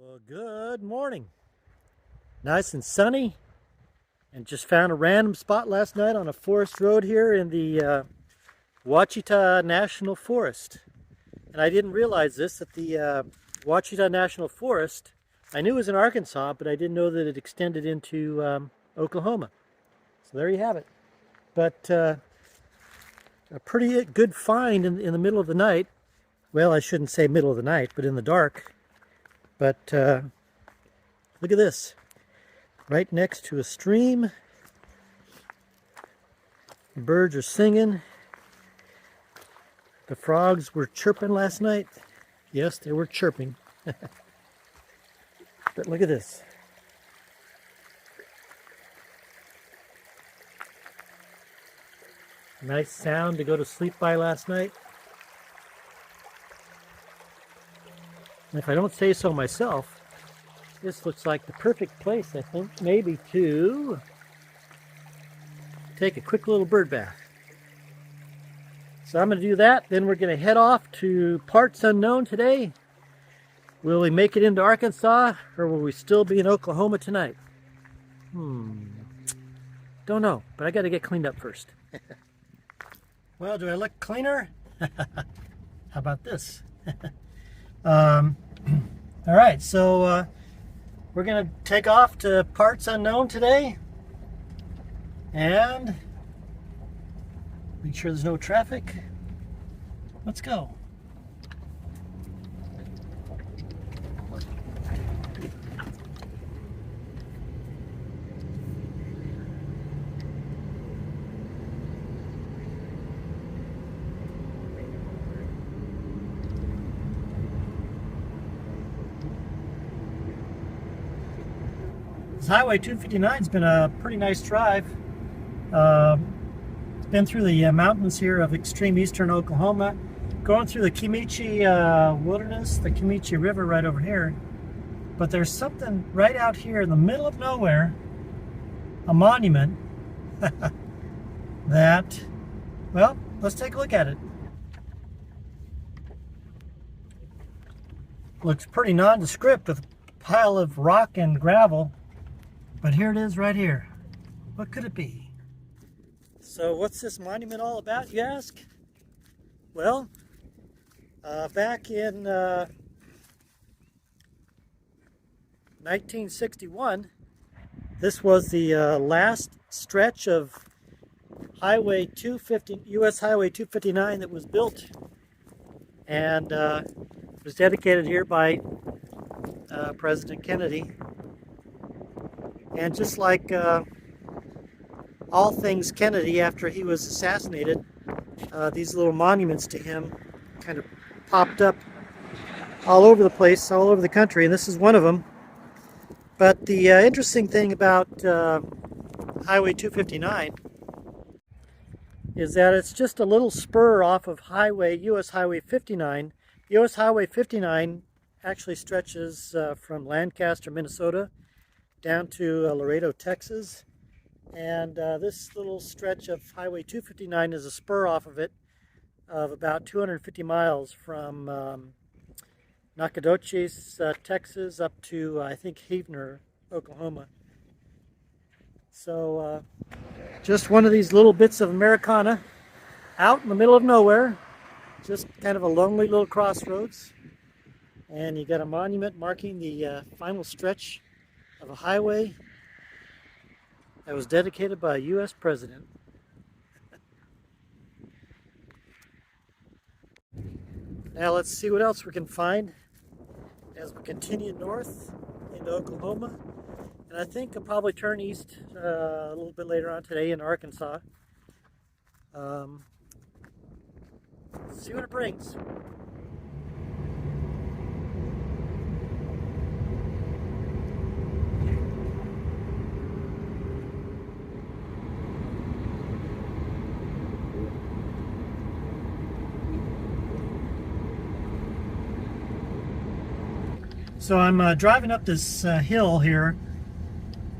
Well, good morning. Nice and sunny, and just found a random spot last night on a forest road here in the Ouachita National Forest. And I didn't realize this, that the Ouachita National Forest, I knew it was in Arkansas, but I didn't know that it extended into Oklahoma. So there you have it. But a pretty good find in the middle of the night. Well, I shouldn't say middle of the night, but in the dark. But look at this, right next to a stream. The birds are singing. The frogs were chirping last night. Yes, they were chirping. But look at this. Nice sound to go to sleep by last night. And if I don't say so myself, this looks like the perfect place, I think, maybe to take a quick little bird bath. So I'm going to do that. Then we're going to head off to parts unknown today. Will we make it into Arkansas, or will we still be in Oklahoma tonight? Don't know, but I got to get cleaned up first. Well, do I look cleaner? How about this? All right, so we're going to take off to parts unknown today and make sure there's no traffic. Let's go. Highway 259 has been a pretty nice drive. It's been through the mountains here of extreme eastern Oklahoma, going through the Kimmeche wilderness, the Kimmeche River right over here. But there's something right out here in the middle of nowhere, a monument that, well, let's take a look at it. Looks pretty nondescript with a pile of rock and gravel. But here it is right here. What could it be? So what's this monument all about, you ask? Well, back in 1961, this was the last stretch of Highway 250, US Highway 259 that was built. And it was dedicated here by President Kennedy. And just like all things Kennedy after he was assassinated, these little monuments to him kind of popped up all over the place, all over the country, and this is one of them. But the interesting thing about Highway 259 is that it's just a little spur off of US Highway 59. US Highway 59 actually stretches from Lancaster, Minnesota, down to Laredo, Texas, and this little stretch of Highway 259 is a spur off of it of about 250 miles from Nacogdoches, Texas, up to I think Heavener, Oklahoma. So just one of these little bits of Americana out in the middle of nowhere, just kind of a lonely little crossroads, and you got a monument marking the final stretch of a highway that was dedicated by a U.S. president. Now let's see what else we can find as we continue north into Oklahoma. And I think I'll probably turn east a little bit later on today in Arkansas. See what it brings. So I'm driving up this hill here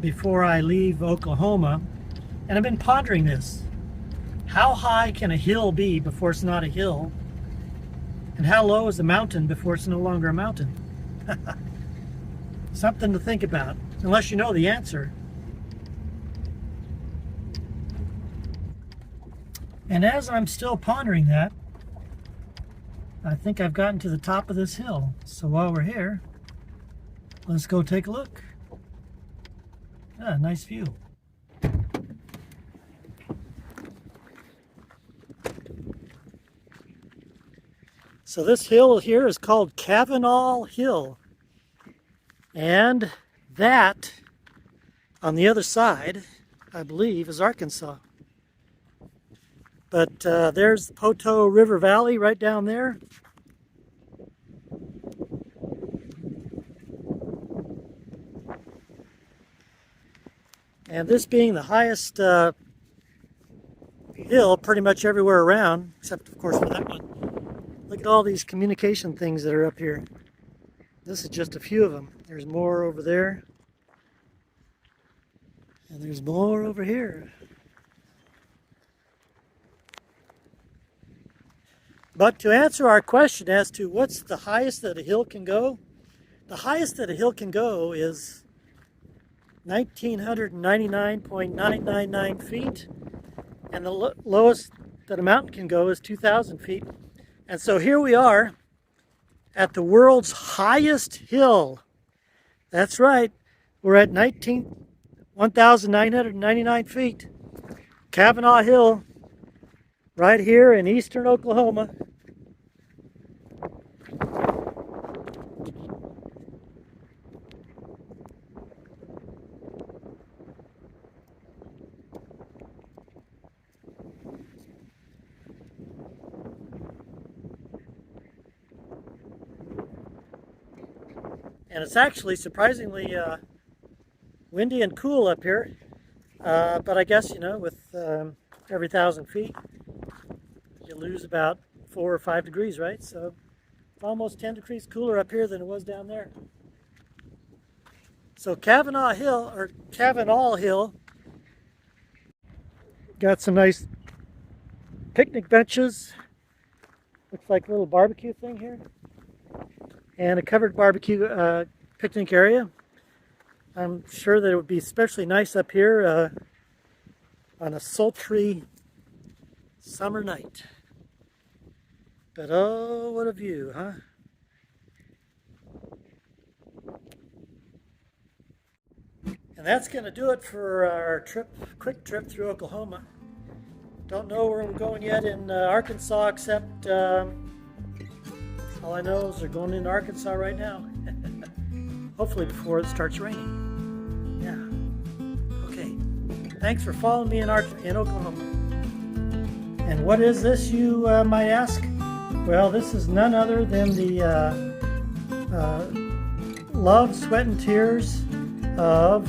before I leave Oklahoma, and I've been pondering this. How high can a hill be before it's not a hill? And how low is a mountain before it's no longer a mountain? Something to think about, unless you know the answer. And as I'm still pondering that, I think I've gotten to the top of this hill. So while we're here, let's go take a look. Ah, nice view. So this hill here is called Kavanaugh Hill. And that, on the other side, I believe, is Arkansas. But there's the Poteau River Valley right down there. And this being the highest hill pretty much everywhere around, except of course for that one. Look at all these communication things that are up here. This is just a few of them. There's more over there. And there's more over here. But to answer our question as to what's the highest that a hill can go, the highest that a hill can go is 1,999.999 feet, and the lowest that a mountain can go is 2,000 feet. And so here we are at the world's highest hill. That's right, we're at 1,999 feet. Kavanaugh Hill, right here in eastern Oklahoma. And it's actually surprisingly windy and cool up here. But I guess, you know, with every 1,000 feet, you lose about 4 or 5 degrees, right? So it's almost 10 degrees cooler up here than it was down there. So Kavanaugh Hill, got some nice picnic benches. Looks like a little barbecue thing here. And a covered barbecue picnic area. I'm sure that it would be especially nice up here on a sultry summer night. But oh, what a view, huh? And that's going to do it for our quick trip through Oklahoma. Don't know where we're going yet in Arkansas, except all I know is they're going into Arkansas right now. Hopefully before it starts raining. Yeah. Okay. Thanks for following me in Oklahoma. And what is this, you might ask? Well, this is none other than the love, sweat, and tears of